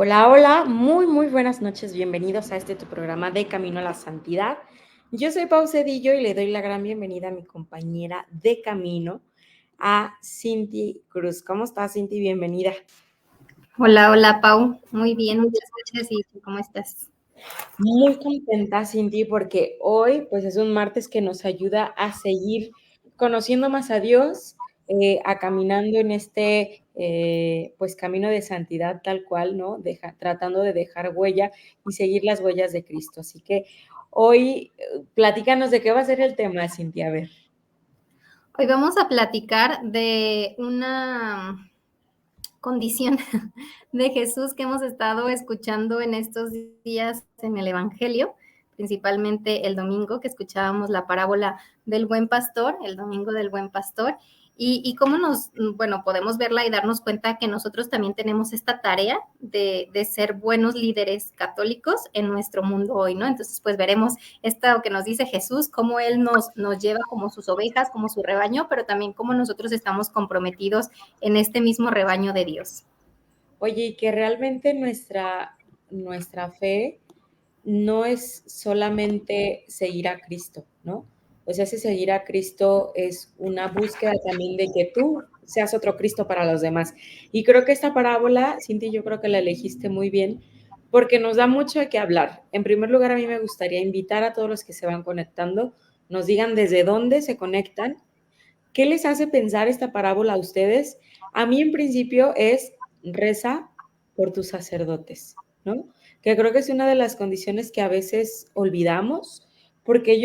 Hola, hola, muy buenas noches, bienvenidos a tu programa de Camino a la Santidad. Yo soy Pau Cedillo y le doy la gran bienvenida a mi compañera de camino, a Cinti Cruz. ¿Cómo estás, Cinti? Bienvenida. Hola, hola Pau, muy bien, muchas gracias. ¿Y tú cómo estás? Muy contenta, Cinti, porque hoy pues es un martes que nos ayuda a seguir conociendo más a Dios, a caminando en pues camino de santidad tal cual, ¿no? Tratando de dejar huella y seguir las huellas de Cristo. Así que hoy platícanos de qué va a ser el tema, Cinti, a ver. Hoy vamos a platicar de una condición de Jesús que hemos estado escuchando en estos días en el Evangelio, principalmente el domingo que escuchábamos la parábola del buen pastor, el domingo del buen pastor, y cómo podemos verla y darnos cuenta que nosotros también tenemos esta tarea de ser buenos líderes católicos en nuestro mundo hoy, ¿no? Entonces, pues veremos esto que nos dice Jesús, cómo Él nos lleva como sus ovejas, como su rebaño, pero también cómo nosotros estamos comprometidos en este mismo rebaño de Dios. Oye, y que realmente nuestra fe no es solamente seguir a Cristo, ¿no? O sea, ese seguir a Cristo es una búsqueda también de que tú seas otro Cristo para los demás. Y creo que esta parábola, Cinti, yo creo que la elegiste muy bien porque nos da mucho de qué hablar. En primer lugar, a mí me gustaría invitar a todos los que se van conectando, nos digan desde dónde se conectan, qué les hace pensar esta parábola a ustedes. A mí en principio es reza por tus sacerdotes, ¿no? Que creo que es una de las condiciones que a veces olvidamos, porque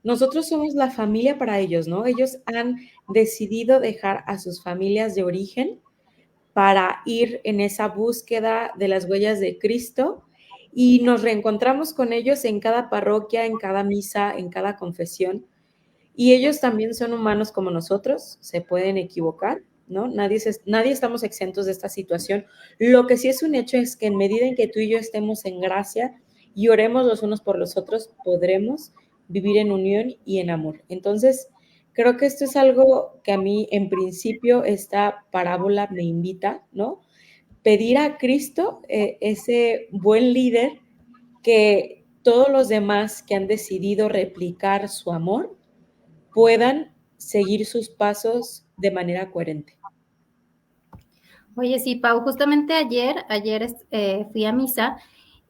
nosotros somos la familia para ellos, ¿no? Ellos han decidido dejar a sus familias de origen para ir en esa búsqueda de las huellas de Cristo y nos reencontramos con ellos en cada parroquia, en cada misa, en cada confesión. Y ellos también son humanos como nosotros, se pueden equivocar, ¿no? Nadie estamos exentos de esta situación. Lo que sí es un hecho es que en medida en que tú y yo estemos en gracia y oremos los unos por los otros, podremos vivir en unión y en amor. Entonces, creo que esto es algo que a mí, en principio, esta parábola me invita, ¿no? Pedir a Cristo, ese buen líder, que todos los demás que han decidido replicar su amor, puedan seguir sus pasos de manera coherente. Oye, sí, Pau, justamente ayer fui a misa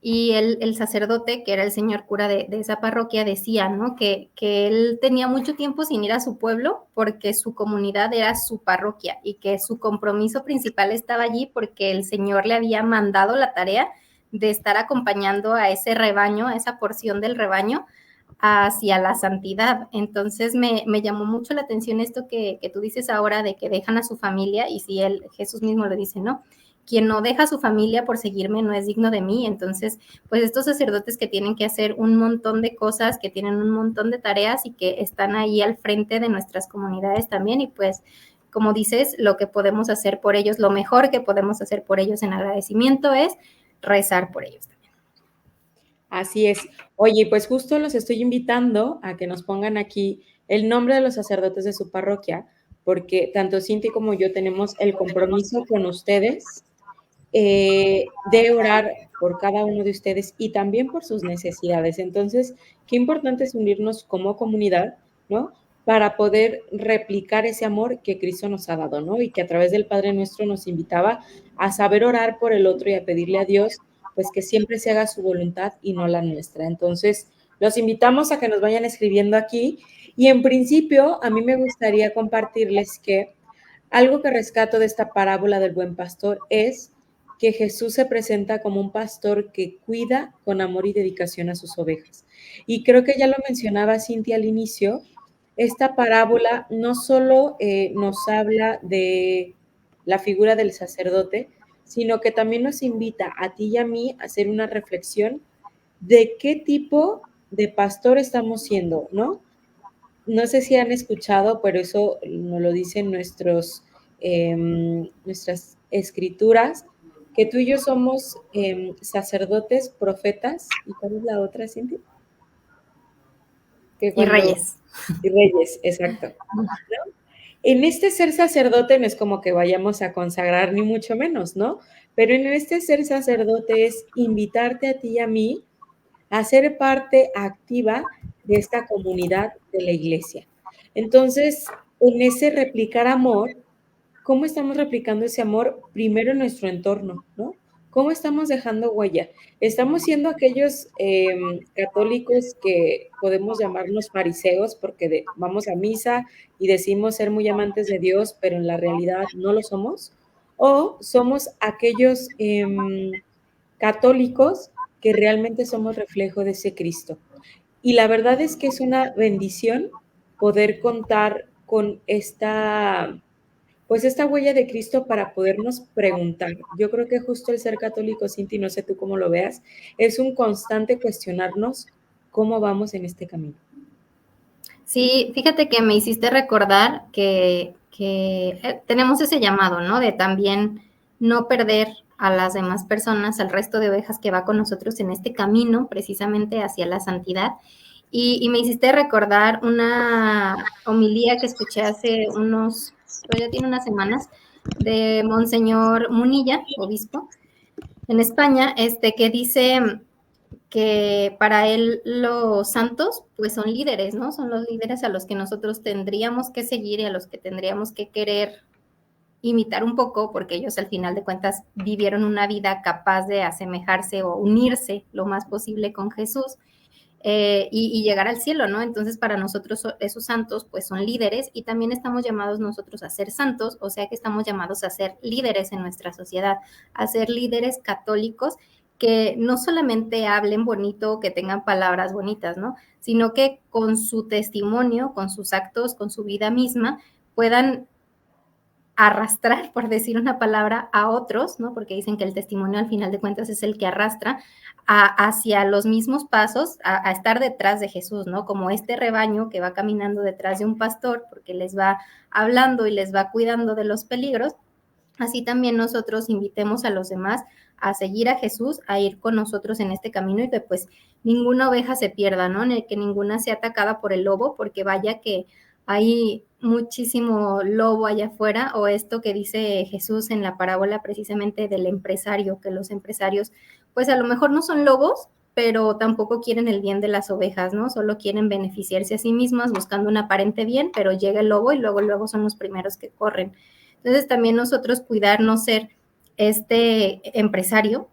y el sacerdote, que era el señor cura de esa parroquia, decía, ¿no? Que él tenía mucho tiempo sin ir a su pueblo porque su comunidad era su parroquia y que su compromiso principal estaba allí porque el Señor le había mandado la tarea de estar acompañando a ese rebaño, a esa porción del rebaño, hacia la santidad. Entonces me llamó mucho la atención esto que tú dices ahora de que dejan a su familia, y si Jesús mismo lo dice, ¿no? Quien no deja a su familia por seguirme no es digno de mí. Entonces, pues estos sacerdotes que tienen que hacer un montón de cosas, que tienen un montón de tareas y que están ahí al frente de nuestras comunidades también, y pues como dices, lo que podemos hacer por ellos, lo mejor que podemos hacer por ellos en agradecimiento es rezar por ellos también. Así es. Oye, pues justo los estoy invitando a que nos pongan aquí el nombre de los sacerdotes de su parroquia, porque tanto Cinti como yo tenemos el compromiso con ustedes de orar por cada uno de ustedes y también por sus necesidades. Entonces, qué importante es unirnos como comunidad, ¿no? Para poder replicar ese amor que Cristo nos ha dado, ¿no? Y que a través del Padre Nuestro nos invitaba a saber orar por el otro y a pedirle a Dios, pues que siempre se haga su voluntad y no la nuestra. Entonces, los invitamos a que nos vayan escribiendo aquí y en principio a mí me gustaría compartirles que algo que rescato de esta parábola del buen pastor es que Jesús se presenta como un pastor que cuida con amor y dedicación a sus ovejas. Y creo que ya lo mencionaba Cintia al inicio, esta parábola no solo nos habla de la figura del sacerdote, sino que también nos invita a ti y a mí a hacer una reflexión de qué tipo de pastor estamos siendo, ¿no? No sé si han escuchado, pero eso nos lo dicen nuestras escrituras, que tú y yo somos sacerdotes, profetas, ¿y cuál es la otra, Cintia? Que Y cuando, reyes. y reyes, exacto. En este ser sacerdote no es como que vayamos a consagrar ni mucho menos, ¿no? Pero en este ser sacerdote es invitarte a ti y a mí a ser parte activa de esta comunidad de la iglesia. Entonces, en ese replicar amor, ¿cómo estamos replicando ese amor? Primero en nuestro entorno, ¿no? ¿Cómo estamos dejando huella? Estamos siendo aquellos católicos que podemos llamarnos fariseos porque vamos a misa y decimos ser muy amantes de Dios, pero en la realidad no lo somos. O somos aquellos católicos que realmente somos reflejo de ese Cristo. Y la verdad es que es una bendición poder contar con pues esta huella de Cristo para podernos preguntar. Yo creo que justo el ser católico, Cinti, no sé tú cómo lo veas, es un constante cuestionarnos cómo vamos en este camino. Sí, fíjate que me hiciste recordar que tenemos ese llamado, ¿no? De también no perder a las demás personas, al resto de ovejas que va con nosotros en este camino, precisamente hacia la santidad. Y me hiciste recordar una homilía que escuché hace pues ya tiene unas semanas, de Monseñor Munilla, obispo, en España, que dice que para él los santos pues son líderes, ¿no? Son los líderes a los que nosotros tendríamos que seguir y a los que tendríamos que querer imitar un poco, porque ellos al final de cuentas vivieron una vida capaz de asemejarse o unirse lo más posible con Jesús. Y llegar al cielo, ¿no? Entonces para nosotros esos santos pues son líderes y también estamos llamados nosotros a ser santos, o sea que estamos llamados a ser líderes en nuestra sociedad, a ser líderes católicos que no solamente hablen bonito, que tengan palabras bonitas, ¿no? Sino que con su testimonio, con sus actos, con su vida misma, puedan arrastrar, por decir una palabra, a otros, ¿no? Porque dicen que el testimonio al final de cuentas es el que arrastra hacia los mismos pasos, a estar detrás de Jesús, ¿no? Como este rebaño que va caminando detrás de un pastor porque les va hablando y les va cuidando de los peligros, así también nosotros invitemos a los demás a seguir a Jesús, a ir con nosotros en este camino y que pues ninguna oveja se pierda, ¿no? Que ninguna sea atacada por el lobo, porque vaya que hay muchísimo lobo allá afuera, o esto que dice Jesús en la parábola precisamente del empresario, que los empresarios pues a lo mejor no son lobos, pero tampoco quieren el bien de las ovejas, ¿no? Solo quieren beneficiarse a sí mismas buscando un aparente bien, pero llega el lobo y luego son los primeros que corren. Entonces también nosotros cuidar no ser este empresario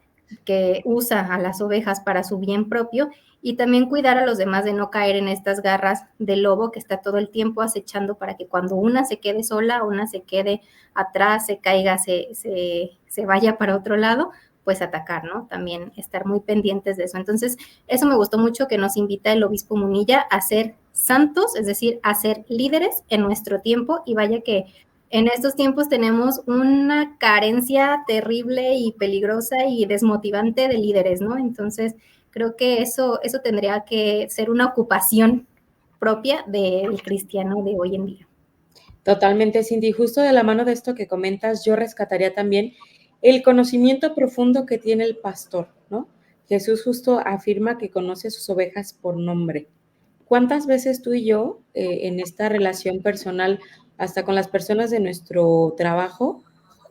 que usa a las ovejas para su bien propio y también cuidar a los demás de no caer en estas garras del lobo que está todo el tiempo acechando para que cuando una se quede sola, una se quede atrás, se caiga, se vaya para otro lado, pues atacar, ¿no? También estar muy pendientes de eso. Entonces, eso me gustó mucho que nos invita el obispo Munilla a ser santos, es decir, a ser líderes en nuestro tiempo y vaya que en estos tiempos tenemos una carencia terrible y peligrosa y desmotivante de líderes, ¿no? Entonces, creo que eso tendría que ser una ocupación propia del cristiano de hoy en día. Totalmente, Cindy. Justo de la mano de esto que comentas, yo rescataría también el conocimiento profundo que tiene el pastor, ¿no? Jesús justo afirma que conoce a sus ovejas por nombre. ¿Cuántas veces tú y yo, en esta relación personal, hasta con las personas de nuestro trabajo,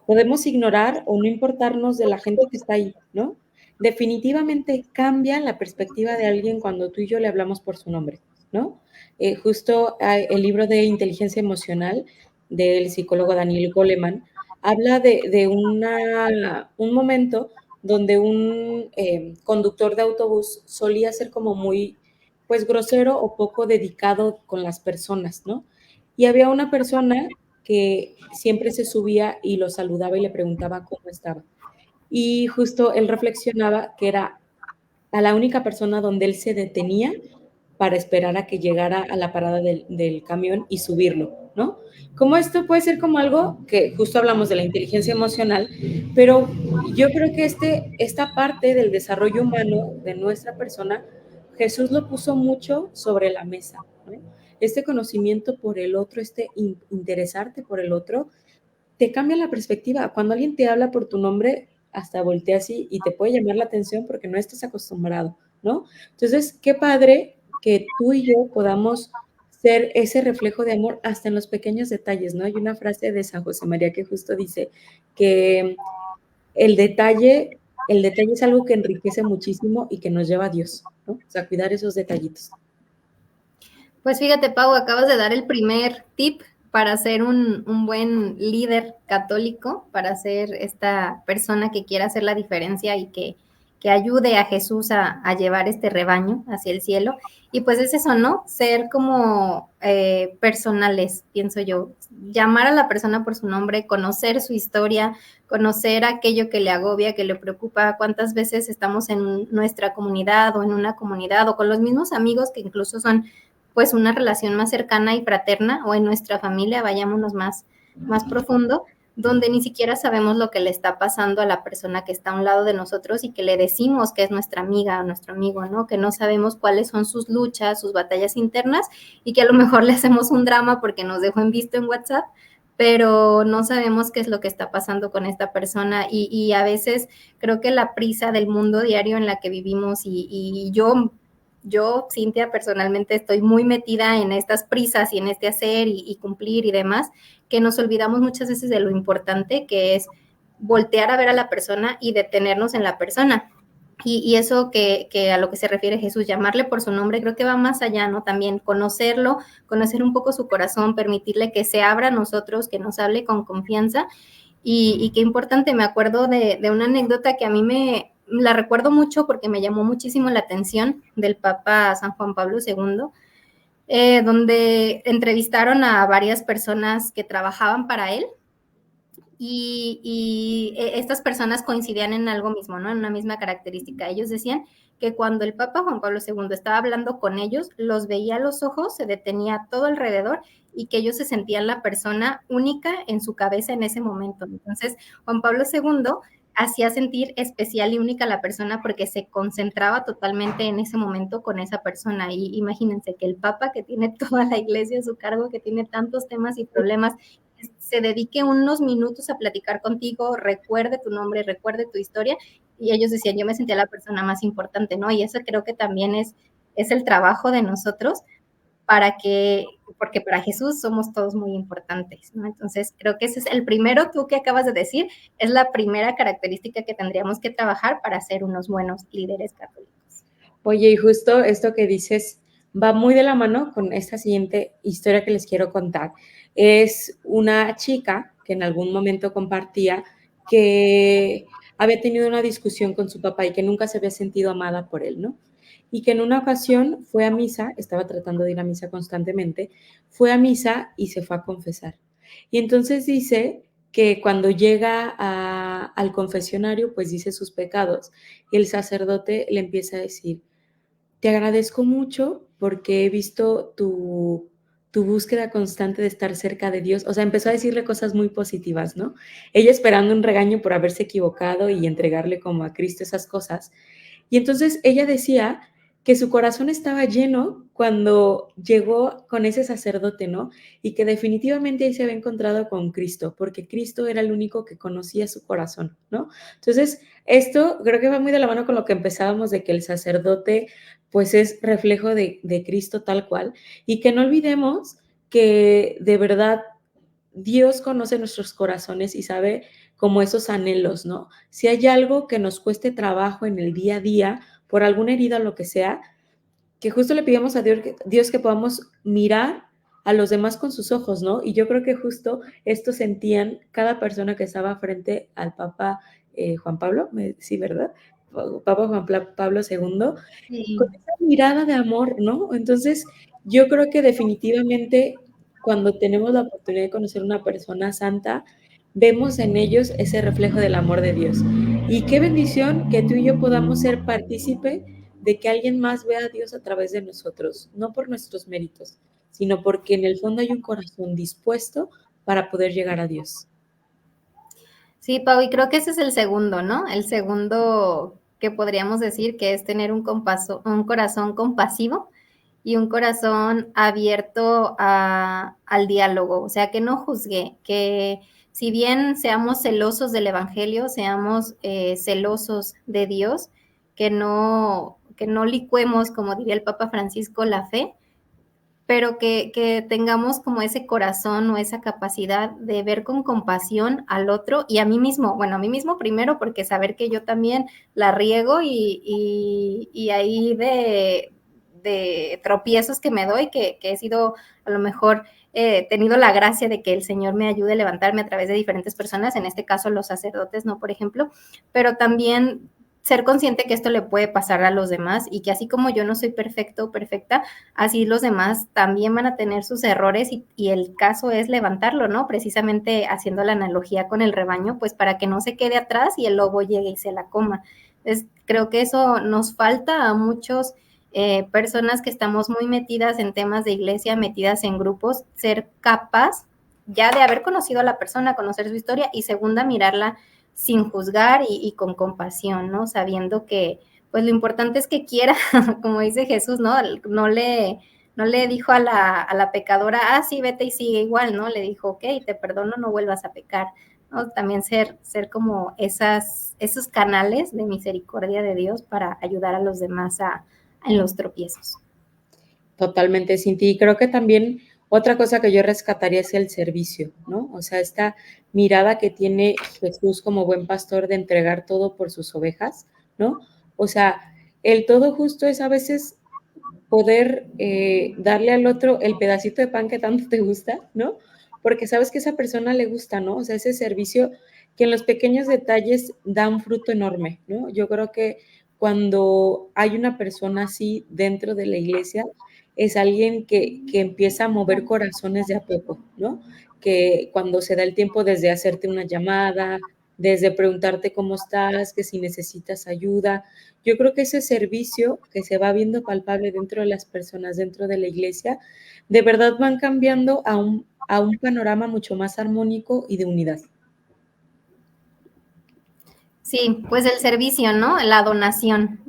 podemos ignorar o no importarnos de la gente que está ahí, ¿no? Definitivamente cambia la perspectiva de alguien cuando tú y yo le hablamos por su nombre, ¿no? Justo el libro de Inteligencia Emocional del psicólogo Daniel Goleman habla de un momento donde un conductor de autobús solía ser como muy, pues, grosero o poco dedicado con las personas, ¿no? Y había una persona que siempre se subía y lo saludaba y le preguntaba cómo estaba. Y justo él reflexionaba que era a la única persona donde él se detenía para esperar a que llegara a la parada del camión y subirlo, ¿no? Como esto puede ser como algo que justo hablamos de la inteligencia emocional, pero yo creo que esta parte del desarrollo humano de nuestra persona, Jesús lo puso mucho sobre la mesa, ¿no? Este conocimiento por el otro, interesarte por el otro, te cambia la perspectiva. Cuando alguien te habla por tu nombre, hasta volteas y te puede llamar la atención porque no estás acostumbrado, ¿no? Entonces, qué padre que tú y yo podamos ser ese reflejo de amor hasta en los pequeños detalles, ¿no? Hay una frase de San José María que justo dice que el detalle, el detalle es algo que enriquece muchísimo y que nos lleva a Dios, ¿no? O sea, cuidar esos detallitos. Pues fíjate, Pau, acabas de dar el primer tip para ser un buen líder católico, para ser esta persona que quiera hacer la diferencia y que ayude a Jesús a llevar este rebaño hacia el cielo. Y pues es eso, ¿no? Ser como personales, pienso yo. Llamar a la persona por su nombre, conocer su historia, conocer aquello que le agobia, que le preocupa, cuántas veces estamos en nuestra comunidad o en una comunidad o con los mismos amigos que incluso son pues una relación más cercana y fraterna, o en nuestra familia, vayámonos más profundo, donde ni siquiera sabemos lo que le está pasando a la persona que está a un lado de nosotros y que le decimos que es nuestra amiga o nuestro amigo, ¿no? Que no sabemos cuáles son sus luchas, sus batallas internas y que a lo mejor le hacemos un drama porque nos dejó en visto en WhatsApp, pero no sabemos qué es lo que está pasando con esta persona y a veces creo que la prisa del mundo diario en la que vivimos y yo, Cintia, personalmente estoy muy metida en estas prisas y en este hacer y cumplir y demás, que nos olvidamos muchas veces de lo importante que es voltear a ver a la persona y detenernos en la persona. Y eso que a lo que se refiere Jesús, llamarle por su nombre, creo que va más allá, ¿no? También conocerlo, conocer un poco su corazón, permitirle que se abra a nosotros, que nos hable con confianza. Y qué importante, me acuerdo de una anécdota que a mí la recuerdo mucho porque me llamó muchísimo la atención del Papa San Juan Pablo II, donde entrevistaron a varias personas que trabajaban para él y estas personas coincidían en algo mismo, ¿no? En una misma característica. Ellos decían que cuando el Papa Juan Pablo II estaba hablando con ellos, los veía a los ojos, se detenía todo alrededor y que ellos se sentían la persona única en su cabeza en ese momento. Entonces, Juan Pablo II hacía sentir especial y única a la persona porque se concentraba totalmente en ese momento con esa persona. Y imagínense que el Papa, que tiene toda la iglesia a su cargo, que tiene tantos temas y problemas, se dedique unos minutos a platicar contigo, recuerde tu nombre, recuerde tu historia, y ellos decían, yo me sentía la persona más importante, ¿no? Y eso creo que también es el trabajo de nosotros porque para Jesús somos todos muy importantes, ¿no? Entonces, creo que ese es el primero, tú que acabas de decir, es la primera característica que tendríamos que trabajar para ser unos buenos líderes católicos. Oye, y justo esto que dices va muy de la mano con esta siguiente historia que les quiero contar. Es una chica que en algún momento compartía que había tenido una discusión con su papá y que nunca se había sentido amada por él, ¿no? Y que en una ocasión fue a misa, estaba tratando de ir a misa constantemente, fue a misa y se fue a confesar. Y entonces dice que cuando llega al confesionario, pues dice sus pecados y el sacerdote le empieza a decir, te agradezco mucho porque he visto tu búsqueda constante de estar cerca de Dios. O sea, empezó a decirle cosas muy positivas, ¿no? Ella esperando un regaño por haberse equivocado y entregarle como a Cristo esas cosas. Y entonces ella decía que su corazón estaba lleno cuando llegó con ese sacerdote, ¿no? Y que definitivamente ahí se había encontrado con Cristo, porque Cristo era el único que conocía su corazón, ¿no? Entonces, esto creo que va muy de la mano con lo que empezábamos de que el sacerdote pues es reflejo de Cristo tal cual y que no olvidemos que de verdad Dios conoce nuestros corazones y sabe como esos anhelos, ¿no? Si hay algo que nos cueste trabajo en el día a día, por alguna herida o lo que sea, que justo le pidamos a Dios que podamos mirar a los demás con sus ojos, ¿no? Y yo creo que justo esto sentían cada persona que estaba frente al Papa Juan Pablo, sí, ¿verdad? Papa Juan Pablo II, con Sí. esa mirada de amor, ¿no? Entonces, yo creo que definitivamente cuando tenemos la oportunidad de conocer una persona santa, vemos en ellos ese reflejo del amor de Dios. Y qué bendición que tú y yo podamos ser partícipe de que alguien más vea a Dios a través de nosotros, no por nuestros méritos, sino porque en el fondo hay un corazón dispuesto para poder llegar a Dios. Sí, Pau, y creo que ese es el segundo, ¿no? El segundo que podríamos decir que es tener un corazón compasivo y un corazón abierto al diálogo, o sea, que no juzgue, que si bien seamos celosos del Evangelio, seamos celosos de Dios, que no licuemos, como diría el Papa Francisco, la fe, pero que tengamos como ese corazón o esa capacidad de ver con compasión al otro y a mí mismo. Bueno, a mí mismo primero, porque saber que yo también la riego y ahí de tropiezos que me doy, que he sido a lo mejor tenido la gracia de que el Señor me ayude a levantarme a través de diferentes personas, en este caso los sacerdotes, ¿no? Por ejemplo, pero también ser consciente que esto le puede pasar a los demás y que así como yo no soy perfecto o perfecta, así los demás también van a tener sus errores y el caso es levantarlo, ¿no? Precisamente haciendo la analogía con el rebaño, pues para que no se quede atrás y el lobo llegue y se la coma. Entonces, creo que eso nos falta a muchos personas que estamos muy metidas en temas de iglesia, metidas en grupos, ser capaz ya de haber conocido a la persona, conocer su historia y segunda, mirarla sin juzgar y con compasión, ¿no? Sabiendo que pues lo importante es que quiera, como dice Jesús, ¿no? No le dijo a la pecadora, ah, sí, vete y sigue igual, ¿no? Le dijo, ok, te perdono, no vuelvas a pecar, ¿no? También ser como esos canales de misericordia de Dios para ayudar a los demás en los tropiezos. Totalmente, Cinti. Y creo que también otra cosa que yo rescataría es el servicio, ¿no? O sea, esta mirada que tiene Jesús como buen pastor de entregar todo por sus ovejas, ¿no? O sea, el todo justo es a veces poder darle al otro el pedacito de pan que tanto te gusta, ¿no? Porque sabes que a esa persona le gusta, ¿no? O sea, ese servicio que en los pequeños detalles da un fruto enorme, ¿no? Yo creo que cuando hay una persona así dentro de la iglesia, es alguien que empieza a mover corazones de a poco, ¿no? Que cuando se da el tiempo desde hacerte una llamada, desde preguntarte cómo estás, que si necesitas ayuda. Yo creo que ese servicio que se va viendo palpable dentro de las personas, dentro de la iglesia, de verdad van cambiando a un panorama mucho más armónico y de unidad. Sí, pues el servicio, ¿no? La donación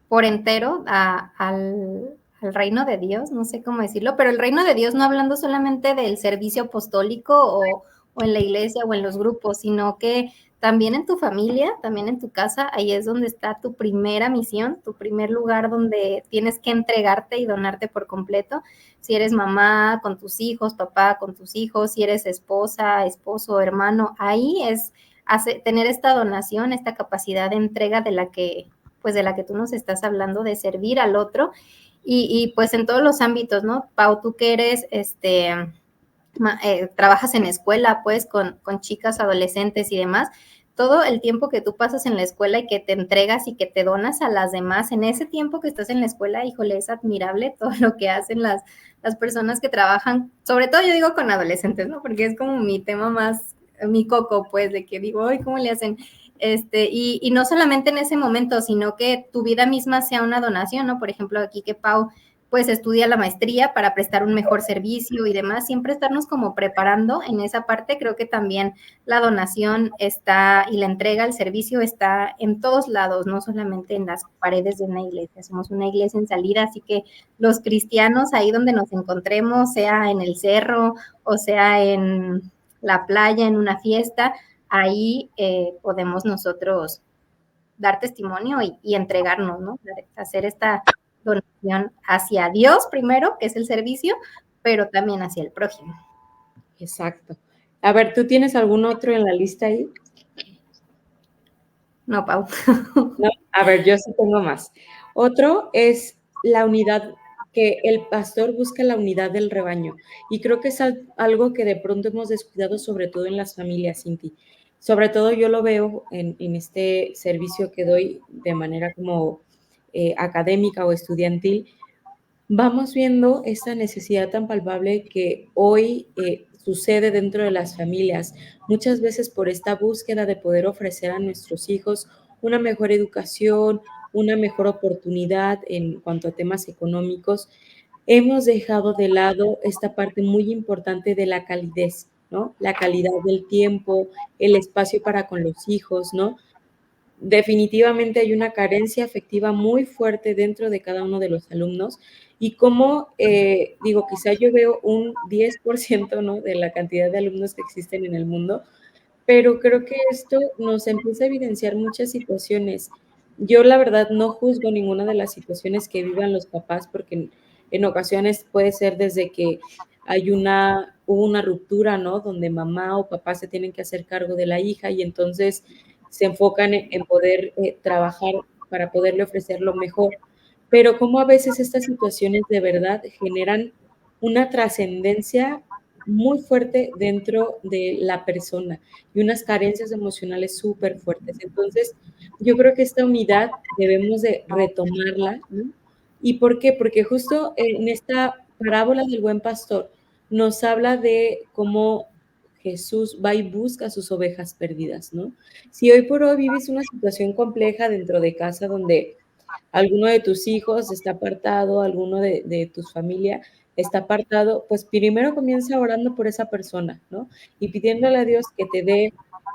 por entero al reino de Dios, no sé cómo decirlo, pero el reino de Dios no hablando solamente del servicio apostólico o en la iglesia o en los grupos, sino que también en tu familia, también en tu casa, ahí es donde está tu primera misión, tu primer lugar donde tienes que entregarte y donarte por completo. Si eres mamá con tus hijos, papá con tus hijos, si eres esposa, esposo, hermano, ahí es tener esta donación, esta capacidad de entrega pues de la que tú nos estás hablando, de servir al otro y pues en todos los ámbitos, ¿no? Pau, tú que eres, trabajas en escuela, pues con chicas, adolescentes y demás, todo el tiempo que tú pasas en la escuela y que te entregas y que te donas a las demás, en ese tiempo que estás en la escuela, híjole, es admirable todo lo que hacen las personas que trabajan, sobre todo yo digo con adolescentes, ¿no? Porque es como mi tema más, mi coco, pues, de que digo, ay, ¿cómo le hacen? Y no solamente en ese momento, sino que tu vida misma sea una donación, ¿no? Por ejemplo, aquí que Pau pues estudia la maestría para prestar un mejor servicio y demás, siempre estarnos como preparando en esa parte, creo que también la donación está y la entrega, el servicio está en todos lados, no solamente en las paredes de una iglesia, somos una iglesia en salida, así que los cristianos ahí donde nos encontremos, sea en el cerro o sea en la playa, en una fiesta, ahí podemos nosotros dar testimonio y entregarnos, ¿no? Hacer esta donación hacia Dios primero, que es el servicio, pero también hacia el prójimo. Exacto. A ver, ¿tú tienes algún otro en la lista ahí? No, Pau. No, a ver, yo sí tengo más. Otro es la unidad, que el pastor busca la unidad del rebaño. Y creo que es algo que de pronto hemos descuidado, sobre todo en las familias, Cinti. Sobre todo yo lo veo en este servicio que doy de manera como académica o estudiantil. Vamos viendo esta necesidad tan palpable que hoy sucede dentro de las familias, muchas veces por esta búsqueda de poder ofrecer a nuestros hijos una mejor educación, una mejor oportunidad en cuanto a temas económicos. Hemos dejado de lado esta parte muy importante de la calidez, ¿no? La calidad del tiempo, el espacio para con los hijos, ¿no? Definitivamente hay una carencia afectiva muy fuerte dentro de cada uno de los alumnos y como, digo, quizá yo veo un 10%, ¿no? De la cantidad de alumnos que existen en el mundo, pero creo que esto nos empieza a evidenciar muchas situaciones. Yo la verdad no juzgo ninguna de las situaciones que vivan los papás porque En ocasiones puede ser desde que hubo una ruptura, ¿no? Donde mamá o papá se tienen que hacer cargo de la hija y entonces se enfocan en poder trabajar para poderle ofrecer lo mejor. Pero como a veces estas situaciones de verdad generan una trascendencia muy fuerte dentro de la persona y unas carencias emocionales súper fuertes. Entonces, yo creo que esta unidad debemos de retomarla, ¿no? ¿Y por qué? Porque justo en esta parábola del buen pastor nos habla de cómo Jesús va y busca sus ovejas perdidas, ¿no? Si hoy por hoy vives una situación compleja dentro de casa donde alguno de tus hijos está apartado, alguno de tu familia está apartado, pues primero comienza orando por esa persona, ¿no? Y pidiéndole a Dios que te dé,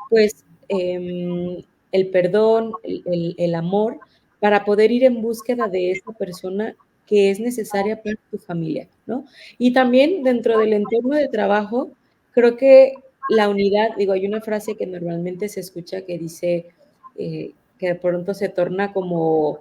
pues, el perdón, el amor, para poder ir en búsqueda de esa persona que es necesaria para tu familia, ¿no? Y también dentro del entorno de trabajo, creo que la unidad, digo, hay una frase que normalmente se escucha que dice, que de pronto se torna como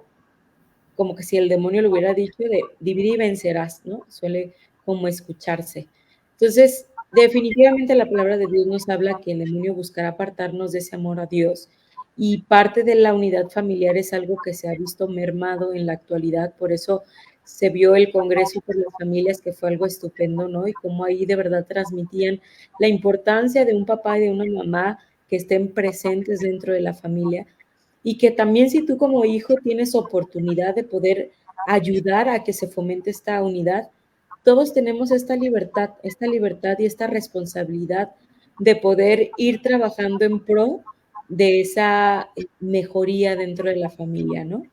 que si el demonio le hubiera dicho de divide y vencerás, ¿no? Suele como escucharse. Entonces, definitivamente la palabra de Dios nos habla que el demonio buscará apartarnos de ese amor a Dios y parte de la unidad familiar es algo que se ha visto mermado en la actualidad, por eso se vio el Congreso por las Familias, que fue algo estupendo, ¿no? Y cómo ahí de verdad transmitían la importancia de un papá y de una mamá que estén presentes dentro de la familia y que también si tú como hijo tienes oportunidad de poder ayudar a que se fomente esta unidad, todos tenemos esta libertad y esta responsabilidad de poder ir trabajando en pro de esa mejoría dentro de la familia, ¿no?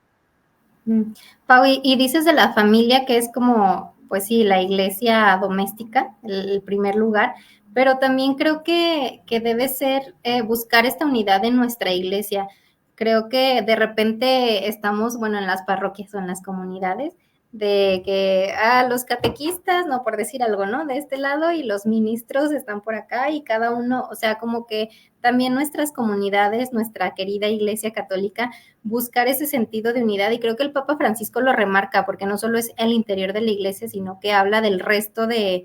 Pau, y dices de la familia que es como, pues sí, la iglesia doméstica, el primer lugar, pero también creo que debe ser buscar esta unidad en nuestra iglesia. Creo que de repente estamos, bueno, en las parroquias o en las comunidades, de que los catequistas, no por decir algo, ¿no? De este lado y los ministros están por acá y cada uno, o sea, como que también nuestras comunidades, nuestra querida iglesia católica, buscar ese sentido de unidad y creo que el Papa Francisco lo remarca porque no solo es el interior de la iglesia, sino que habla del resto de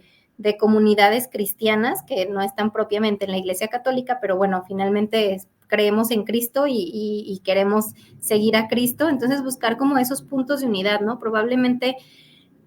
comunidades cristianas que no están propiamente en la iglesia católica, pero bueno, finalmente creemos en Cristo y queremos seguir a Cristo, entonces buscar como esos puntos de unidad, ¿no? Probablemente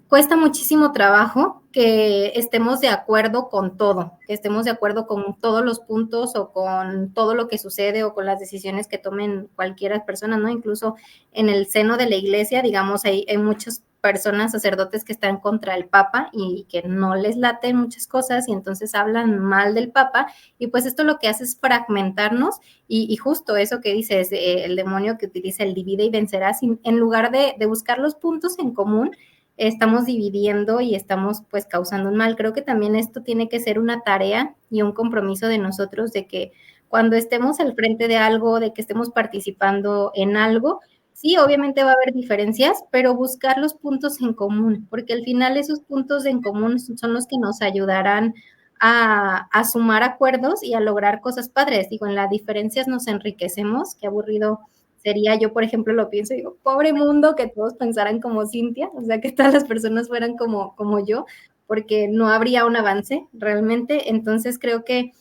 cuesta muchísimo trabajo que estemos de acuerdo con todo, que estemos de acuerdo con todos los puntos o con todo lo que sucede o con las decisiones que tomen cualquier persona, ¿no? Incluso en el seno de la iglesia, digamos, hay muchas personas, sacerdotes que están contra el Papa y que no les laten muchas cosas y entonces hablan mal del Papa y pues esto lo que hace es fragmentarnos y justo eso que dices, el demonio que utiliza el divide y vencerás, en lugar de buscar los puntos en común, estamos dividiendo y estamos pues causando un mal. Creo que también esto tiene que ser una tarea y un compromiso de nosotros de que cuando estemos al frente de algo, de que estemos participando en algo, sí, obviamente va a haber diferencias, pero buscar los puntos en común, porque al final esos puntos en común son los que nos ayudarán a sumar acuerdos y a lograr cosas padres. Digo, en las diferencias nos enriquecemos, qué aburrido sería yo, por ejemplo, lo pienso y digo, pobre mundo, que todos pensaran como Cintia, o sea, que todas las personas fueran como yo, porque no habría un avance realmente. Entonces creo que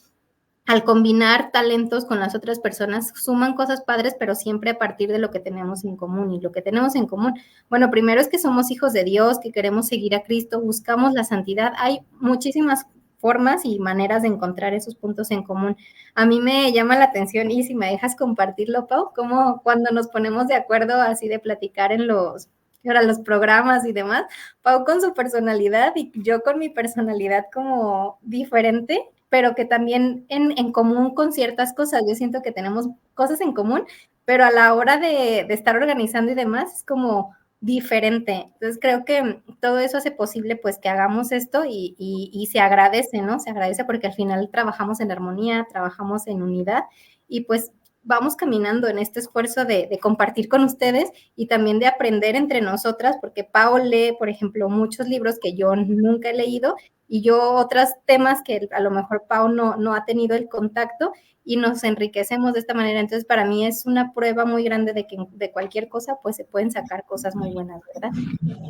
al combinar talentos con las otras personas, suman cosas padres, pero siempre a partir de lo que tenemos en común. Y lo que tenemos en común, bueno, primero es que somos hijos de Dios, que queremos seguir a Cristo, buscamos la santidad. Hay muchísimas formas y maneras de encontrar esos puntos en común. A mí me llama la atención, y si me dejas compartirlo, Pau, como cuando nos ponemos de acuerdo así de platicar en ahora los programas y demás, Pau con su personalidad y yo con mi personalidad como diferente, pero que también en común con ciertas cosas. Yo siento que tenemos cosas en común, pero a la hora de estar organizando y demás es como diferente. Entonces creo que todo eso hace posible pues que hagamos esto y se agradece, ¿no? Se agradece porque al final trabajamos en armonía, trabajamos en unidad y pues vamos caminando en este esfuerzo de compartir con ustedes y también de aprender entre nosotras, porque Pau lee, por ejemplo, muchos libros que yo nunca he leído y yo otros temas que a lo mejor Pau no ha tenido el contacto y nos enriquecemos de esta manera. Entonces, para mí es una prueba muy grande de que de cualquier cosa, pues se pueden sacar cosas muy buenas, ¿verdad?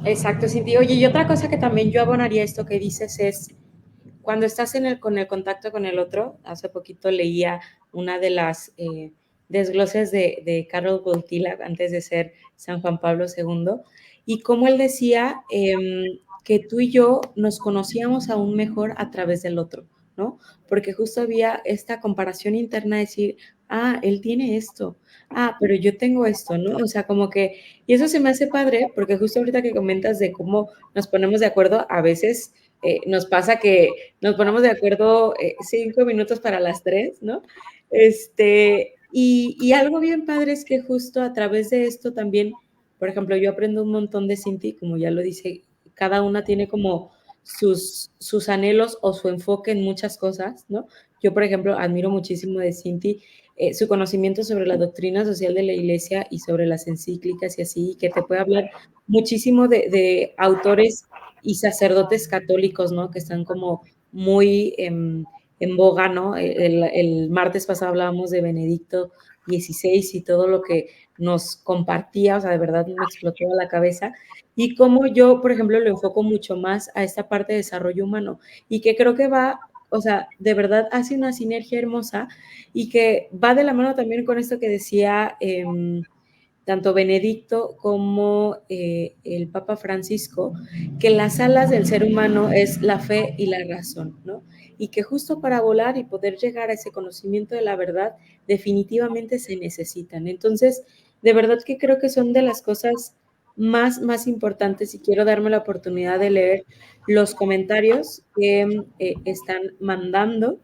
Exacto, Cindy. Oye, y otra cosa que también yo abonaría a esto que dices es, cuando estás con el contacto con el otro, hace poquito leía una de las desgloses de Karol Wojtyla antes de ser San Juan Pablo II, y cómo él decía que tú y yo nos conocíamos aún mejor a través del otro, ¿no? Porque justo había esta comparación interna de decir, ah, él tiene esto, ah, pero yo tengo esto, ¿no? O sea, como que, y eso se me hace padre, porque justo ahorita que comentas de cómo nos ponemos de acuerdo, a veces nos pasa que nos ponemos de acuerdo 5 minutos para las 3, ¿no? Y algo bien padre es que justo a través de esto también, por ejemplo, yo aprendo un montón de Cinti, como ya lo dice, cada una tiene como sus anhelos o su enfoque en muchas cosas, ¿no? Yo, por ejemplo, admiro muchísimo de Cinti su conocimiento sobre la doctrina social de la iglesia y sobre las encíclicas y así, que te puede hablar muchísimo de autores y sacerdotes católicos, ¿no? Que están como muy en boga, ¿no? El martes pasado hablábamos de Benedicto XVI y todo lo que nos compartía, o sea, de verdad me explotó la cabeza. Y cómo yo, por ejemplo, lo enfoco mucho más a esta parte de desarrollo humano y que creo que va, o sea, de verdad hace una sinergia hermosa y que va de la mano también con esto que decía tanto Benedicto como el Papa Francisco, que las alas del ser humano es la fe y la razón, ¿no? Y que justo para volar y poder llegar a ese conocimiento de la verdad, definitivamente se necesitan. Entonces, de verdad que creo que son de las cosas más importantes y quiero darme la oportunidad de leer los comentarios que están mandando.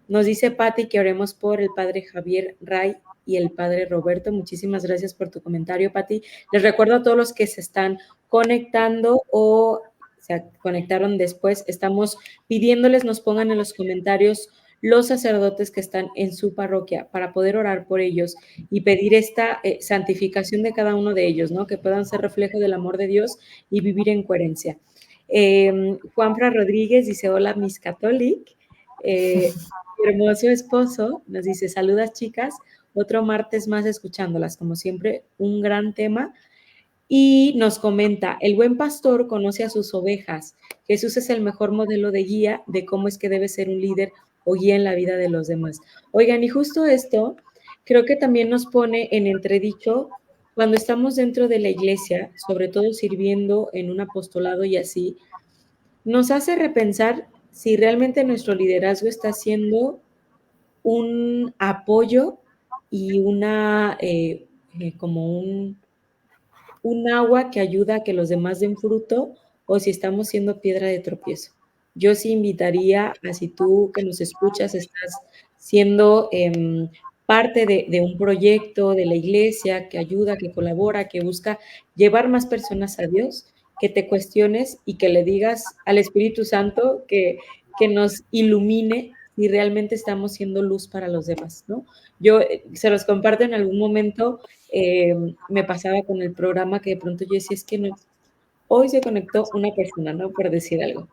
Nos dice Patti que oremos por el padre Javier Ray y el padre Roberto. Muchísimas gracias por tu comentario, Patti. Les recuerdo a todos los que se están conectando o se conectaron después, estamos pidiéndoles nos pongan en los comentarios los sacerdotes que están en su parroquia para poder orar por ellos y pedir esta santificación de cada uno de ellos, ¿no? Que puedan ser reflejo del amor de Dios y vivir en coherencia. Juanfra Rodríguez dice, hola, Miss Catholic. Mi hermoso esposo nos dice, saludas, chicas. Otro martes más escuchándolas, como siempre, un gran tema. Y nos comenta, el buen pastor conoce a sus ovejas. Jesús es el mejor modelo de guía de cómo es que debe ser un líder o guía en la vida de los demás. Oigan, y justo esto creo que también nos pone en entredicho cuando estamos dentro de la iglesia, sobre todo sirviendo en un apostolado y así, nos hace repensar si realmente nuestro liderazgo está siendo un apoyo y como un agua que ayuda a que los demás den fruto o si estamos siendo piedra de tropiezo. Yo sí invitaría a si tú que nos escuchas estás siendo parte de un proyecto de la iglesia que ayuda, que colabora, que busca llevar más personas a Dios, que te cuestiones y que le digas al Espíritu Santo que nos ilumine si realmente estamos siendo luz para los demás, ¿no? Yo se los comparto en algún momento, me pasaba con el programa que de pronto yo decía, es que no, hoy se conectó una persona, ¿no? Por decir algo.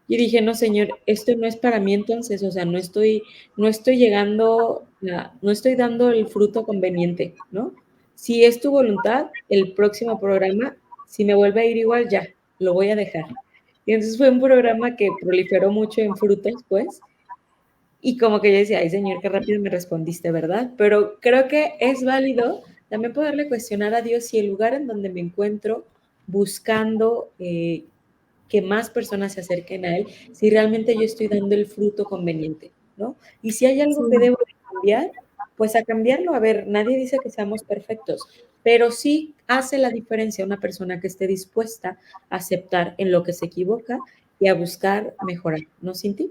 Y dije, no, señor, esto no es para mí entonces, o sea, no estoy llegando, no estoy dando el fruto conveniente, ¿no? Si es tu voluntad, el próximo programa, si me vuelve a ir igual, ya, lo voy a dejar. Y entonces fue un programa que proliferó mucho en frutos, pues, y como que yo decía, ay señor, qué rápido me respondiste, ¿verdad? Pero creo que es válido también poderle cuestionar a Dios si el lugar en donde me encuentro buscando que más personas se acerquen a Él, si realmente yo estoy dando el fruto conveniente, ¿no? Y si hay Sí. algo que debo de cambiar, pues a cambiarlo. A ver, nadie dice que seamos perfectos, pero sí hace la diferencia una persona que esté dispuesta a aceptar en lo que se equivoca y a buscar mejorar, ¿no, Cinti?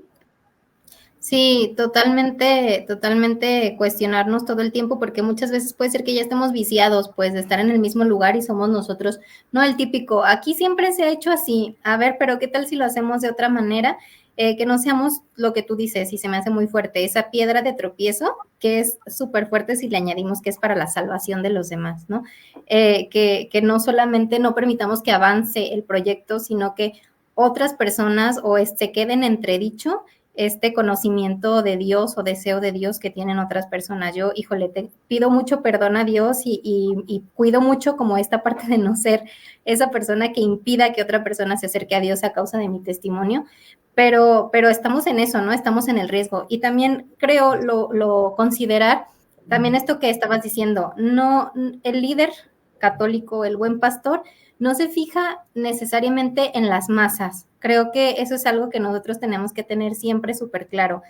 Sí, totalmente cuestionarnos todo el tiempo, porque muchas veces puede ser que ya estemos viciados, pues, de estar en el mismo lugar y somos nosotros, no el típico, aquí siempre se ha hecho así, a ver, pero ¿qué tal si lo hacemos de otra manera? Que no seamos lo que tú dices, y se me hace muy fuerte, esa piedra de tropiezo, que es súper fuerte si le añadimos que es para la salvación de los demás, ¿no? Que no solamente no permitamos que avance el proyecto, sino que otras personas o se quede en entredicho este conocimiento de Dios o deseo de Dios que tienen otras personas. Yo, híjole, te pido mucho perdón a Dios y cuido mucho como esta parte de no ser esa persona que impida que otra persona se acerque a Dios a causa de mi testimonio, pero estamos en eso, ¿no? Estamos en el riesgo. Y también creo lo considerar, también esto que estabas diciendo, no, el líder católico, el buen pastor, no se fija necesariamente en las masas. Creo que eso es algo que nosotros tenemos que tener siempre súper claro.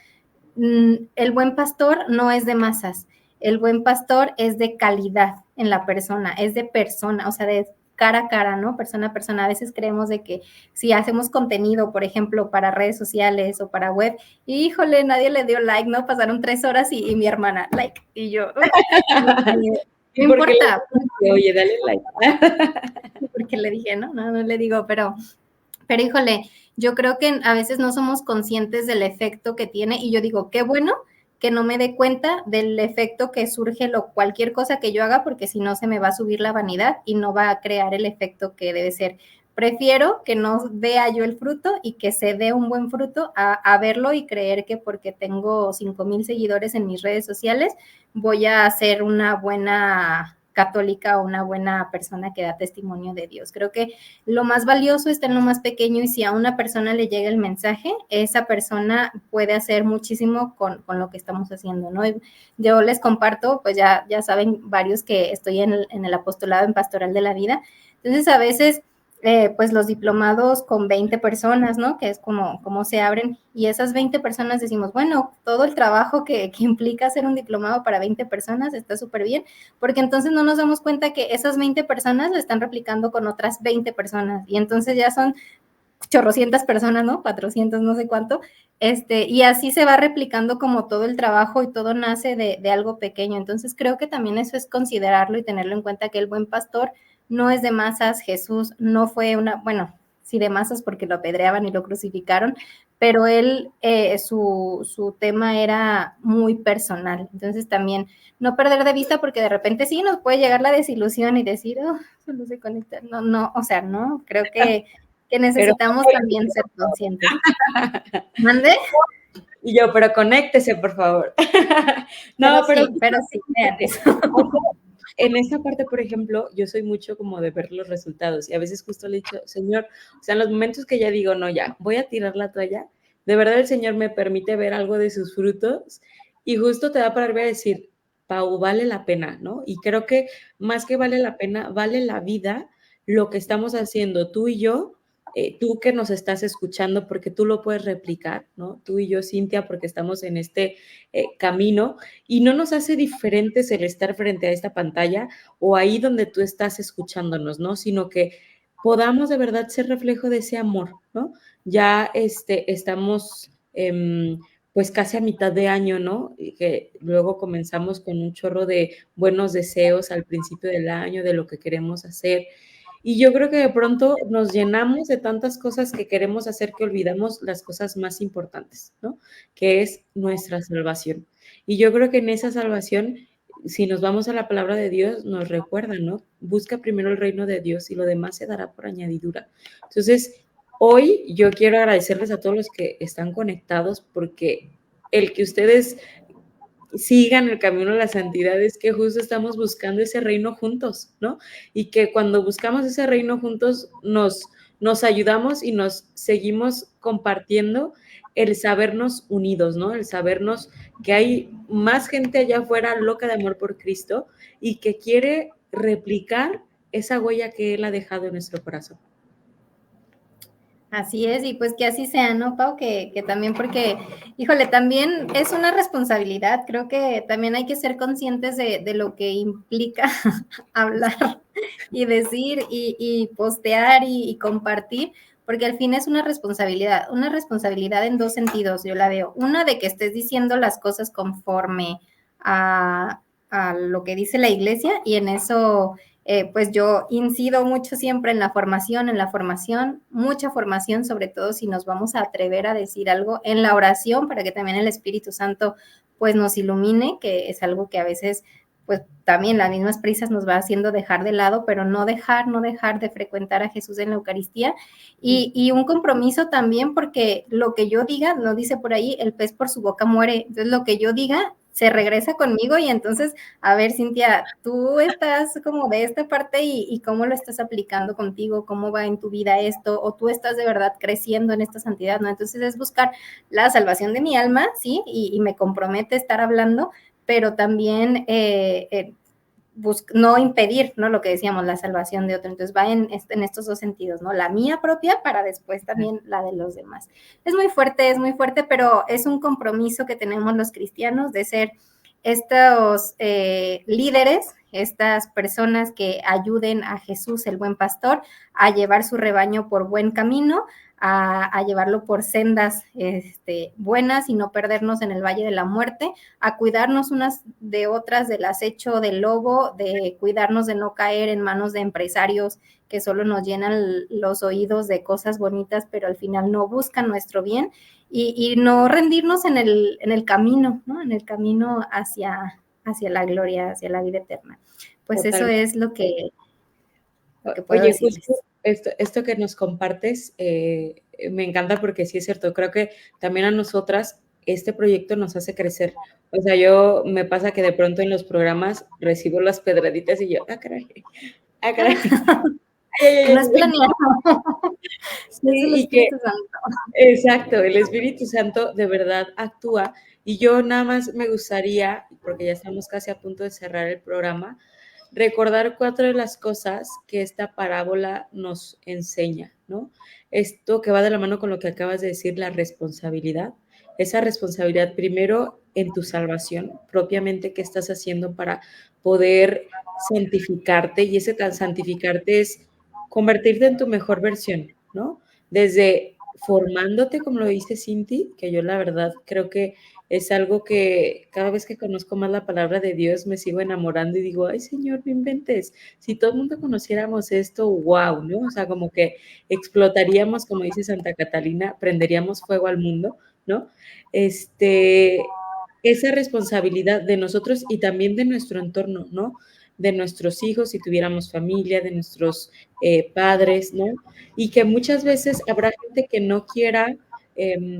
El buen pastor no es de masas, el buen pastor es de calidad en la persona, es de persona, o sea, de cara a cara, ¿no? Persona a persona. A veces creemos de que si hacemos contenido, por ejemplo, para redes sociales o para web, híjole, nadie le dio like, ¿no? Pasaron 3 horas y mi hermana, like, y yo, no importa. Oye, dale like. Porque le dije, no le digo, pero híjole, yo creo que a veces no somos conscientes del efecto que tiene y yo digo, qué bueno que no me dé cuenta del efecto que surge cualquier cosa que yo haga, porque si no se me va a subir la vanidad y no va a crear el efecto que debe ser. Prefiero que no vea yo el fruto y que se dé un buen fruto a verlo y creer que porque tengo 5,000 seguidores en mis redes sociales voy a ser una buena católica o una buena persona que da testimonio de Dios. Creo que lo más valioso está en lo más pequeño y si a una persona le llega el mensaje, esa persona puede hacer muchísimo con lo que estamos haciendo, ¿no? Yo les comparto, pues ya saben varios que estoy en el apostolado en Pastoral de la Vida, entonces a veces pues los diplomados con 20 personas, ¿no? Que es como se abren y esas 20 personas decimos, bueno, todo el trabajo que implica hacer un diplomado para 20 personas está súper bien, porque entonces no nos damos cuenta que esas 20 personas lo están replicando con otras 20 personas y entonces ya son chorrocientas personas, ¿no? 400, no sé cuánto, y así se va replicando como todo el trabajo y todo nace de algo pequeño. Entonces creo que también eso es considerarlo y tenerlo en cuenta que el buen pastor no es de masas, Jesús no fue bueno, sí de masas porque lo apedreaban y lo crucificaron, pero él, su tema era muy personal. Entonces también no perder de vista porque de repente sí nos puede llegar la desilusión y decir, no se conecta. No, o sea, no, creo que necesitamos también ser conscientes. ¿Mande? Y yo, pero conéctese, por favor. No, pero sí, vean eso. En esa parte, por ejemplo, yo soy mucho como de ver los resultados y a veces justo le he dicho, Señor, o sea, en los momentos que ya digo, no, ya, voy a tirar la toalla, de verdad el Señor me permite ver algo de sus frutos y justo te da para arriba a decir, Pau, vale la pena, ¿no? Y creo que más que vale la pena, vale la vida lo que estamos haciendo tú y yo, tú que nos estás escuchando, porque tú lo puedes replicar, ¿no? Tú y yo, Cintia, porque estamos en este camino y no nos hace diferentes el estar frente a esta pantalla o ahí donde tú estás escuchándonos, ¿no? Sino que podamos de verdad ser reflejo de ese amor, ¿no? Ya estamos pues casi a mitad de año, ¿no? Y que luego comenzamos con un chorro de buenos deseos al principio del año, de lo que queremos hacer. Y yo creo que de pronto nos llenamos de tantas cosas que queremos hacer que olvidamos las cosas más importantes, ¿no? Que es nuestra salvación. Y yo creo que en esa salvación, si nos vamos a la palabra de Dios, nos recuerda, ¿no? Busca primero el reino de Dios y lo demás se dará por añadidura. Entonces, hoy yo quiero agradecerles a todos los que están conectados porque el que ustedes sigan el camino de la santidad es que justo estamos buscando ese reino juntos, ¿no? Y que cuando buscamos ese reino juntos nos ayudamos y nos seguimos compartiendo el sabernos unidos, ¿no? El sabernos que hay más gente allá afuera loca de amor por Cristo y que quiere replicar esa huella que Él ha dejado en nuestro corazón. Así es, y pues que así sea, ¿no, Pau? Que también porque, híjole, también es una responsabilidad, creo que también hay que ser conscientes de lo que implica hablar y decir y postear y compartir, porque al fin es una responsabilidad en dos sentidos, yo la veo. Una de que estés diciendo las cosas conforme a lo que dice la iglesia y en eso pues yo incido mucho siempre en la formación, mucha formación, sobre todo si nos vamos a atrever a decir algo en la oración para que también el Espíritu Santo pues nos ilumine, que es algo que a veces pues también las mismas prisas nos va haciendo dejar de lado, pero no dejar de frecuentar a Jesús en la Eucaristía y un compromiso también porque lo que yo diga, lo dice por ahí, el pez por su boca muere, entonces lo que yo diga se regresa conmigo y entonces, a ver, Cintia, tú estás como de esta parte y cómo lo estás aplicando contigo, cómo va en tu vida esto, o tú estás de verdad creciendo en esta santidad, ¿no? Entonces es buscar la salvación de mi alma, ¿sí? Y me compromete estar hablando, pero también no impedir, ¿no? Lo que decíamos, la salvación de otro. Entonces va en estos dos sentidos, ¿no? La mía propia para después también la de los demás. Es muy fuerte, pero es un compromiso que tenemos los cristianos de ser estos líderes, estas personas que ayuden a Jesús, el buen pastor, a llevar su rebaño por buen camino, a llevarlo por sendas buenas y no perdernos en el valle de la muerte, a cuidarnos unas de otras del acecho del lobo, de cuidarnos de no caer en manos de empresarios que solo nos llenan los oídos de cosas bonitas, pero al final no buscan nuestro bien, y no rendirnos en el camino, ¿no? En el camino hacia la gloria, hacia la vida eterna. Pues Total. Eso es lo que puedo Oye, decirles. justo esto que nos compartes me encanta porque sí es cierto, creo que también a nosotras este proyecto nos hace crecer. O sea, yo me pasa que de pronto en los programas recibo las pedraditas y yo, caray, caray. Que no es planeado. Sí, Es el y que, Espíritu Santo. exacto, el Espíritu Santo de verdad actúa. Y yo nada más me gustaría, porque ya estamos casi a punto de cerrar el programa, recordar 4 de las cosas que esta parábola nos enseña, ¿no? Esto que va de la mano con lo que acabas de decir, la responsabilidad. Esa responsabilidad primero en tu salvación, propiamente qué estás haciendo para poder santificarte, y ese santificarte es convertirte en tu mejor versión, ¿no? Desde formándote, como lo dice Cinti, que yo la verdad creo que es algo que cada vez que conozco más la palabra de Dios me sigo enamorando y digo, ay Señor, no inventes, si todo el mundo conociéramos esto, wow, ¿no? O sea, como que explotaríamos, como dice Santa Catalina, prenderíamos fuego al mundo, ¿no? Esa responsabilidad de nosotros y también de nuestro entorno, ¿no? De nuestros hijos, si tuviéramos familia, de nuestros padres, ¿no? Y que muchas veces habrá gente que no quiera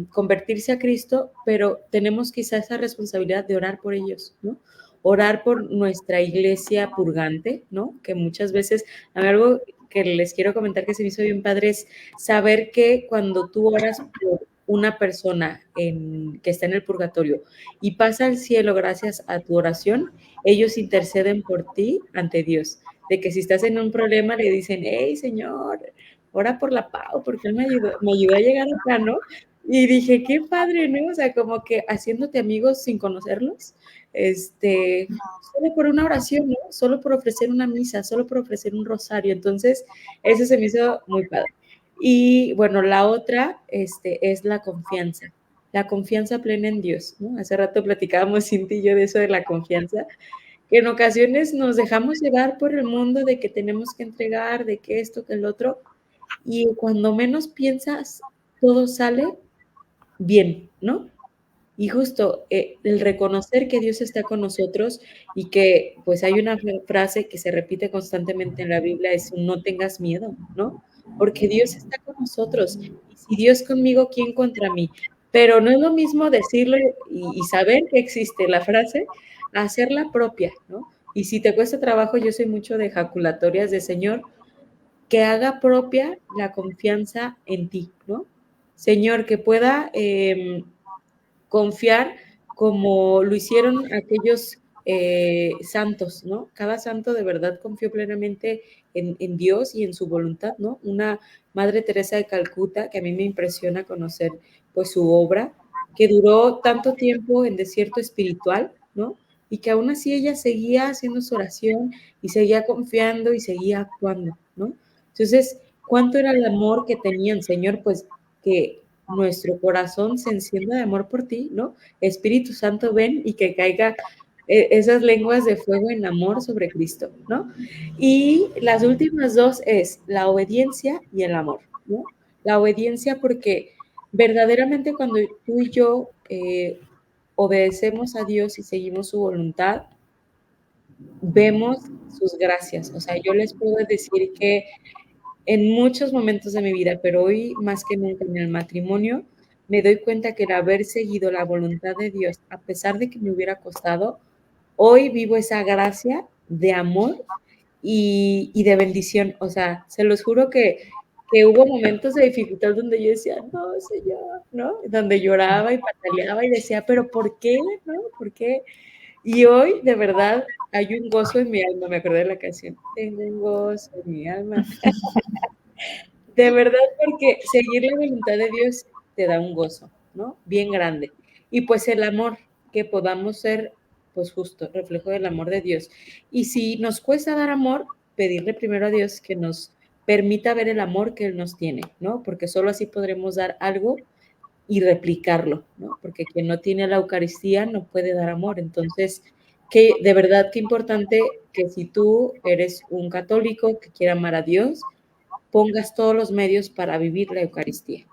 convertirse a Cristo, pero tenemos quizá esa responsabilidad de orar por ellos, ¿no? Orar por nuestra iglesia purgante, ¿no? Que muchas veces, a mí algo que les quiero comentar que se me hizo bien padre es saber que cuando tú oras por una persona que está en el purgatorio y pasa al cielo gracias a tu oración, ellos interceden por ti ante Dios. De que si estás en un problema le dicen, hey, Señor, ora por la Pau, porque él me ayudó a llegar acá, ¿no? Y dije, qué padre, ¿no? O sea, como que haciéndote amigos sin conocerlos, solo por una oración, ¿no? Solo por ofrecer una misa, solo por ofrecer un rosario. Entonces, eso se me hizo muy padre. Y bueno, la otra es la confianza plena en Dios, ¿no? Hace rato platicábamos, Cinti y yo, de eso de la confianza, que en ocasiones nos dejamos llevar por el mundo de que tenemos que entregar, de que esto, que el otro, y cuando menos piensas, todo sale bien, ¿no? Y justo el reconocer que Dios está con nosotros y que pues hay una frase que se repite constantemente en la Biblia, es no tengas miedo, ¿no? Porque Dios está con nosotros. Y si Dios conmigo, ¿quién contra mí? Pero no es lo mismo decirlo y saber que existe la frase, a hacerla propia, ¿no? Y si te cuesta trabajo, yo soy mucho de ejaculatorias de Señor, que haga propia la confianza en ti, ¿no? Señor, que pueda confiar como lo hicieron aquellos santos, ¿no? Cada santo de verdad confió plenamente en Dios y en su voluntad, ¿no? Una Madre Teresa de Calcuta, que a mí me impresiona conocer pues su obra, que duró tanto tiempo en desierto espiritual, ¿no? Y que aún así ella seguía haciendo su oración y seguía confiando y seguía actuando, ¿no? Entonces, ¿cuánto era el amor que tenían, Señor? Pues que nuestro corazón se encienda de amor por ti, ¿no? Espíritu Santo, ven y que caiga esas lenguas de fuego en amor sobre Cristo, ¿no? Y las últimas dos es la obediencia y el amor, ¿no? La obediencia porque verdaderamente cuando tú y yo obedecemos a Dios y seguimos su voluntad, vemos sus gracias. O sea, yo les puedo decir que en muchos momentos de mi vida, pero hoy más que nunca en el matrimonio, me doy cuenta que el haber seguido la voluntad de Dios, a pesar de que me hubiera costado, hoy vivo esa gracia de amor y de bendición. O sea, se los juro que hubo momentos de dificultad donde yo decía, no, Señor, ¿no? Donde lloraba y pataleaba y decía, pero ¿por qué? ¿No? ¿Por qué? Y hoy, de verdad, hay un gozo en mi alma. Me acordé de la canción. Tengo un gozo en mi alma. De verdad, porque seguir la voluntad de Dios te da un gozo, ¿no? Bien grande. Y pues el amor, que podamos ser, pues justo, reflejo del amor de Dios. Y si nos cuesta dar amor, pedirle primero a Dios que nos permita ver el amor que Él nos tiene, ¿no? Porque solo así podremos dar algo y replicarlo, ¿no? Porque quien no tiene la Eucaristía no puede dar amor. Entonces, que de verdad qué importante que si tú eres un católico que quiere amar a Dios, pongas todos los medios para vivir la Eucaristía.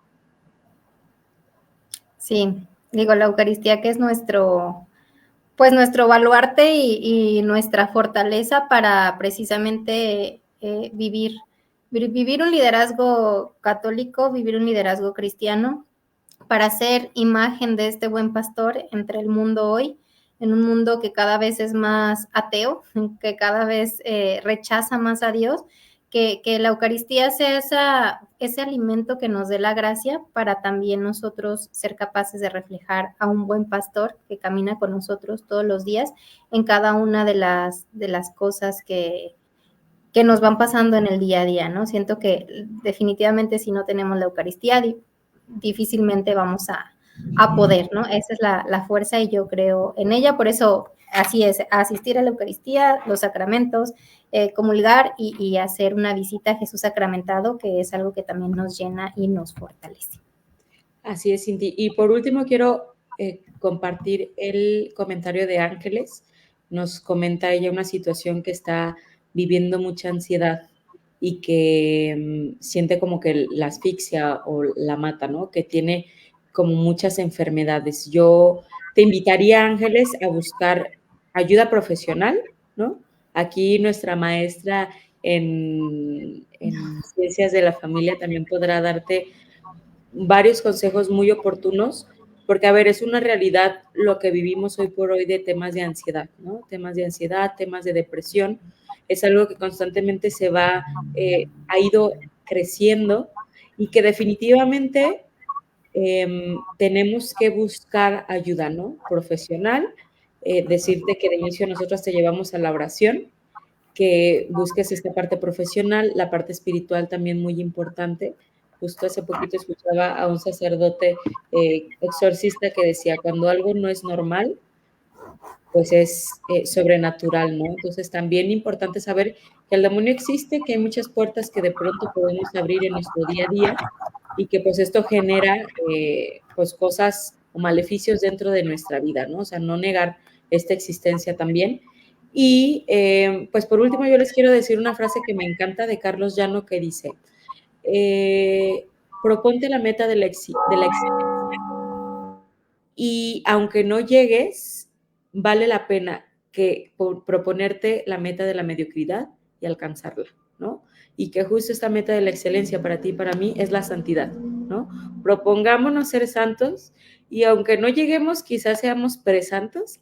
Sí, digo, la Eucaristía que es nuestro, pues nuestro baluarte y nuestra fortaleza para precisamente vivir un liderazgo católico, vivir un liderazgo cristiano, para ser imagen de este buen pastor entre el mundo hoy, en un mundo que cada vez es más ateo, que cada vez rechaza más a Dios, que la Eucaristía sea ese alimento que nos dé la gracia para también nosotros ser capaces de reflejar a un buen pastor que camina con nosotros todos los días en cada una de las cosas que nos van pasando en el día a día, ¿no? Siento que definitivamente si no tenemos la Eucaristía, difícilmente vamos a poder, ¿no? Esa es la fuerza y yo creo en ella, por eso así es, asistir a la Eucaristía, los sacramentos, comulgar y hacer una visita a Jesús sacramentado, que es algo que también nos llena y nos fortalece. Así es, Cindy. Y por último, quiero compartir el comentario de Ángeles. Nos comenta ella una situación que está viviendo mucha ansiedad y que siente como que la asfixia o la mata, ¿no? Que tiene como muchas enfermedades. Yo te invitaría, Ángeles, a buscar ayuda profesional, ¿no? Aquí nuestra maestra en Ciencias de la Familia también podrá darte varios consejos muy oportunos, porque, a ver, es una realidad lo que vivimos hoy por hoy de temas de ansiedad, ¿no? Temas de ansiedad, temas de depresión, es algo que constantemente ha ido creciendo y que definitivamente tenemos que buscar ayuda, ¿no? Profesional, decirte que de inicio nosotros te llevamos a la oración, que busques esta parte profesional, la parte espiritual también muy importante. Justo hace poquito escuchaba a un sacerdote exorcista que decía, cuando algo no es normal, pues es sobrenatural, ¿no? Entonces también importante saber que el demonio existe, que hay muchas puertas que de pronto podemos abrir en nuestro día a día y que pues esto genera pues cosas o maleficios dentro de nuestra vida, ¿no? O sea, no negar esta existencia también. Y pues por último yo les quiero decir una frase que me encanta de Carlos Llano que dice, proponte la meta de la excelencia y aunque no llegues, vale la pena que proponerte la meta de la mediocridad y alcanzarla, ¿no? Y que justo esta meta de la excelencia para ti y para mí es la santidad, ¿no? Propongámonos ser santos y aunque no lleguemos, quizás seamos presantos,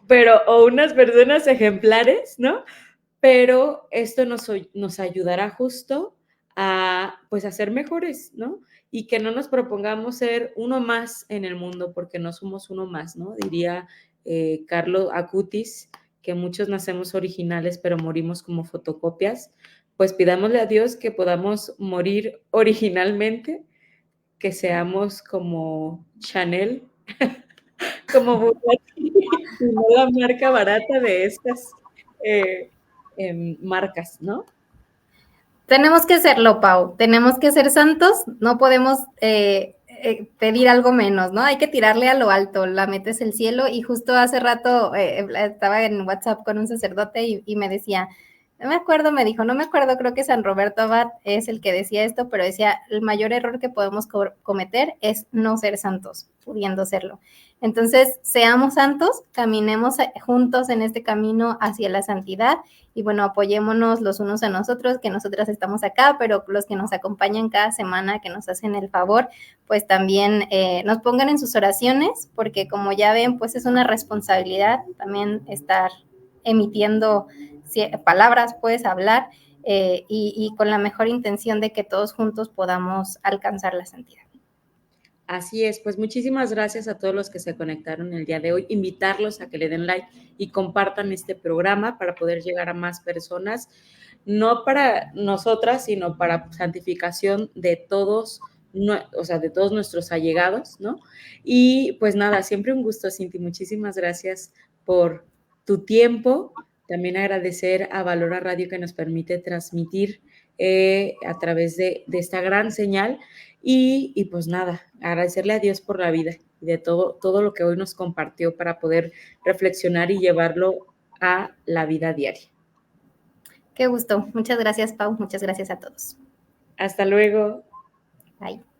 pero o unas personas ejemplares, ¿no? Pero esto nos ayudará justo a, pues, a ser mejores, ¿no? Y que no nos propongamos ser uno más en el mundo, porque no somos uno más, ¿no? Diría Carlo Acutis, que muchos nacemos originales, pero morimos como fotocopias. Pues pidámosle a Dios que podamos morir originalmente, que seamos como Chanel, como Bugatti, y no la marca barata de estas eh, marcas, ¿no? Tenemos que serlo, Pau, tenemos que ser santos, no podemos pedir algo menos, ¿no? Hay que tirarle a lo alto, la meta es el cielo y justo hace rato estaba en WhatsApp con un sacerdote y me decía, no me acuerdo, me dijo, no me acuerdo, creo que San Roberto Abad es el que decía esto, pero decía, el mayor error que podemos cometer es no ser santos, pudiendo serlo. Entonces, seamos santos, caminemos juntos en este camino hacia la santidad y bueno, apoyémonos los unos a nosotros, que nosotras estamos acá, pero los que nos acompañan cada semana, que nos hacen el favor, pues también nos pongan en sus oraciones, porque como ya ven, pues es una responsabilidad también estar emitiendo palabras, puedes hablar y con la mejor intención de que todos juntos podamos alcanzar la santidad. Así es, pues muchísimas gracias a todos los que se conectaron el día de hoy. Invitarlos a que le den like y compartan este programa para poder llegar a más personas, no para nosotras, sino para santificación de todos, no, o sea, de todos nuestros allegados, ¿no? Y pues nada, siempre un gusto, Cinti. Muchísimas gracias por tu tiempo. También agradecer a Valora Radio que nos permite transmitir a través de esta gran señal. Y pues nada, agradecerle a Dios por la vida y de todo lo que hoy nos compartió para poder reflexionar y llevarlo a la vida diaria. Qué gusto. Muchas gracias, Pau. Muchas gracias a todos. Hasta luego. Bye.